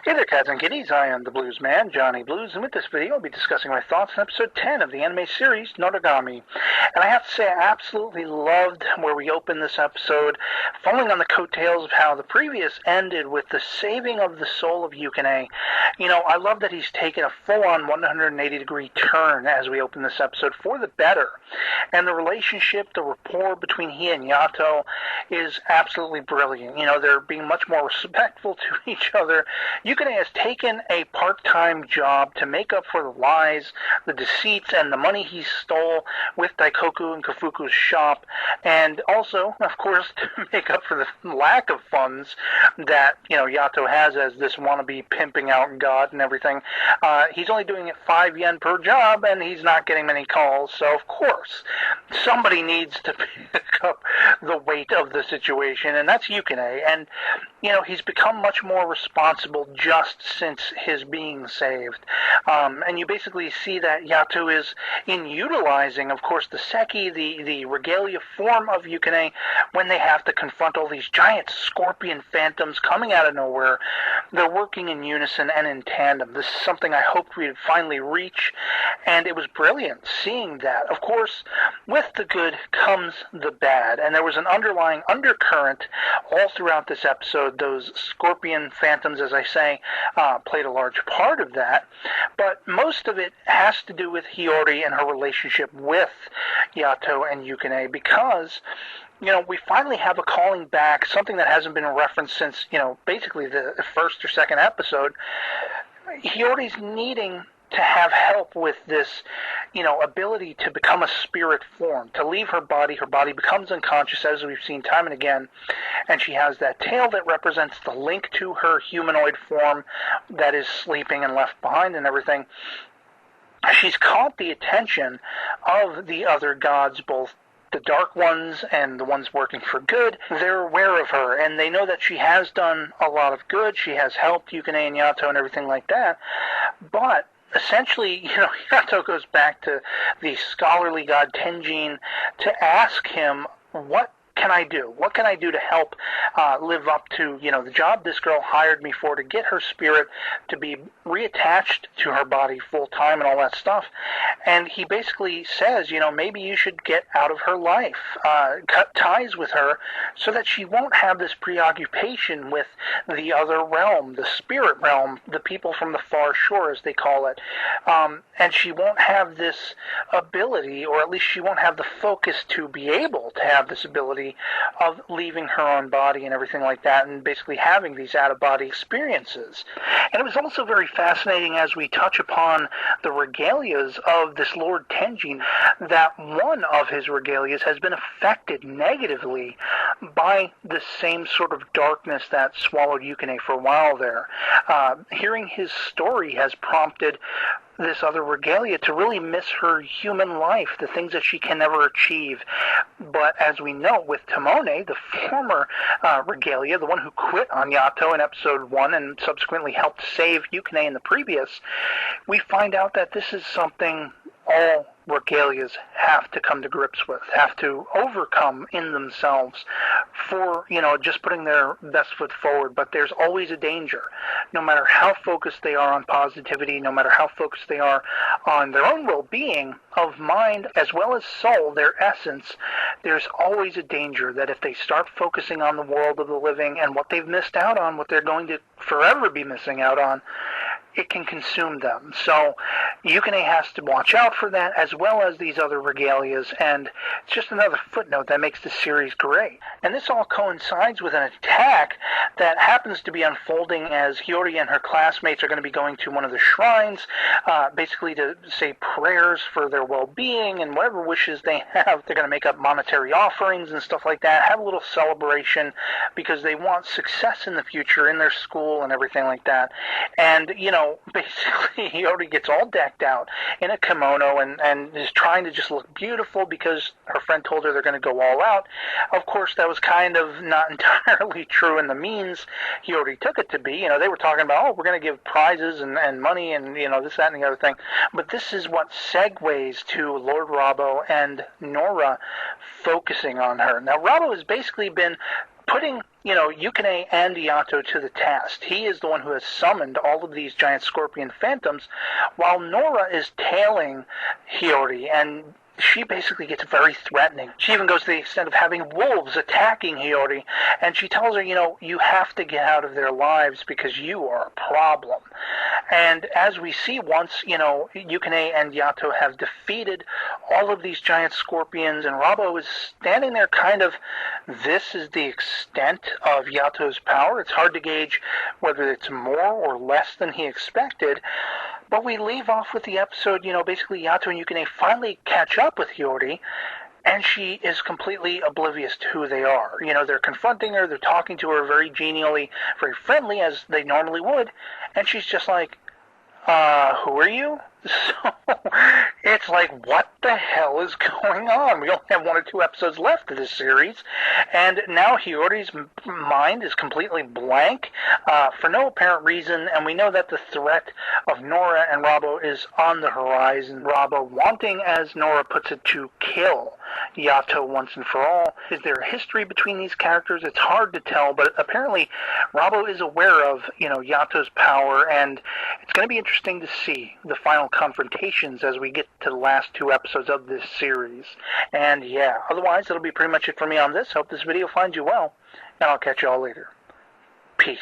Hey there, cats and kitties. I am the Blues Man, Johnny Blues, and with this video I'll be discussing my thoughts on episode 10 of the anime series, Noragami. And I have to say, I absolutely loved where we opened this episode, following on the coattails of how the previous ended with the saving of the soul of Yukine. You know, I love that he's taken a full-on 180-degree turn as we open this episode for the better. And the relationship, the rapport between he and Yato is absolutely brilliant. You know, they're being much more respectful to each other. Yukine has taken a part-time job to make up for the lies, the deceits, and the money he stole with Daikoku and Kafuku's shop, and also, of course, to make up for the lack of funds that, you know, Yato has as this wannabe pimping out god and everything. He's only doing it 5 yen per job, and he's not getting many calls, so of course, somebody needs to pick up the weight of the situation, and that's Yukine, and, you know, he's become much more responsible just since his being saved. And you basically see that Yato is in utilizing, of course, the Seki, the regalia form of Yukine, when they have to confront all these giant scorpion phantoms coming out of nowhere. They're working in unison and in tandem. This is something I hoped we'd finally reach, and it was brilliant seeing that. Of course, with the good comes the bad, and there was an underlying undercurrent all throughout this episode. Those scorpion phantoms, as I say, played a large part of that, but most of it has to do with Hiyori and her relationship with Yato and Yukine, because, you know, we finally have a calling back, something that hasn't been referenced since, you know, basically the first or second episode. Hiyori's needing to have help with this, you know, ability to become a spirit form, to leave her body. Her body becomes unconscious, as we've seen time and again, and she has that tail that represents the link to her humanoid form that is sleeping and left behind and everything. She's caught the attention of the other gods, both the dark ones and the ones working for good. They're aware of her, and they know that she has done a lot of good. She has helped Yukine and Yato and everything like that, but essentially, you know, Yato goes back to the scholarly god Tenjin to ask him, what can I do? What can I do to help live up to, you know, the job this girl hired me for, to get her spirit to be reattached to her body full time and all that stuff? And he basically says, you know, maybe you should get out of her life, cut ties with her, so that she won't have this preoccupation with the other realm, the spirit realm, the people from the far shore, as they call it. And she won't have this ability, or at least she won't have the focus to be able to have this ability of leaving her own body and everything like that, and basically having these out-of-body experiences. And it was also very fascinating, as we touch upon the regalias of this Lord Tenjin, that one of his regalias has been affected negatively by the same sort of darkness that swallowed Yukine for a while there. Hearing his story has prompted this other regalia to really miss her human life, the things that she can never achieve. But as we know, with Tomone, the former regalia, the one who quit on Yato in episode 1 and subsequently helped save Yukine in the previous, we find out that this is something all regalias have to come to grips with, have to overcome in themselves for, you know, just putting their best foot forward. But there's always a danger. No matter how focused they are on positivity, no matter how focused they are on their own well-being of mind as well as soul, their essence, there's always a danger that if they start focusing on the world of the living and what they've missed out on, what they're going to forever be missing out on, it can consume them. So Yukine has to watch out for that, as well as these other regalias, and it's just another footnote that makes this series great. And this all coincides with an attack that happens to be unfolding as Hiyori and her classmates are going to be going to one of the shrines, basically to say prayers for their well-being and whatever wishes they have. They're going to make up monetary offerings and stuff like that, have a little celebration, because they want success in the future in their school and everything like that. And, you know, basically Hiyori gets all decked out in a kimono and is trying to just look beautiful because her friend told her they're going to go all out. Of course, that was kind of not entirely true in the means Hiyori took it to be. You know, they were talking about, oh, we're going to give prizes and money and, you know, this, that, and the other thing. But this is what segues to Lord Rabo and Nora focusing on her. Now, Rabo has basically been putting Yukine and Yato to the task. He is the one who has summoned all of these giant scorpion phantoms, while Nora is tailing Hiyori, and she basically gets very threatening. She even goes to the extent of having wolves attacking Hiyori, and she tells her, you have to get out of their lives because you are a problem. And as we see once, Yukine and Yato have defeated all of these giant scorpions, and Rabo is standing there kind of, this is the extent of Yato's power. It's hard to gauge whether it's more or less than he expected. But we leave off with the episode, basically Yato and Yukine finally catch up with Hiyori, and she is completely oblivious to who they are. They're confronting her, they're talking to her very genially, very friendly, as they normally would, and she's just like, who are you? So, it's like, what the hell is going on? We only have 1 or 2 episodes left of this series, and now Hiyori's mind is completely blank, for no apparent reason, and we know that the threat of Nora and Rabo is on the horizon. Rabo wanting, as Nora puts it, to kill Yato once and for all. Is there a history between these characters? It's hard to tell, but apparently Rabo is aware of, Yato's power, and it's going to be interesting to see the final confrontations as we get to the last 2 episodes of this series. And yeah, otherwise that'll be pretty much it for me on this. Hope this video finds you well, and I'll catch you all later. Peace.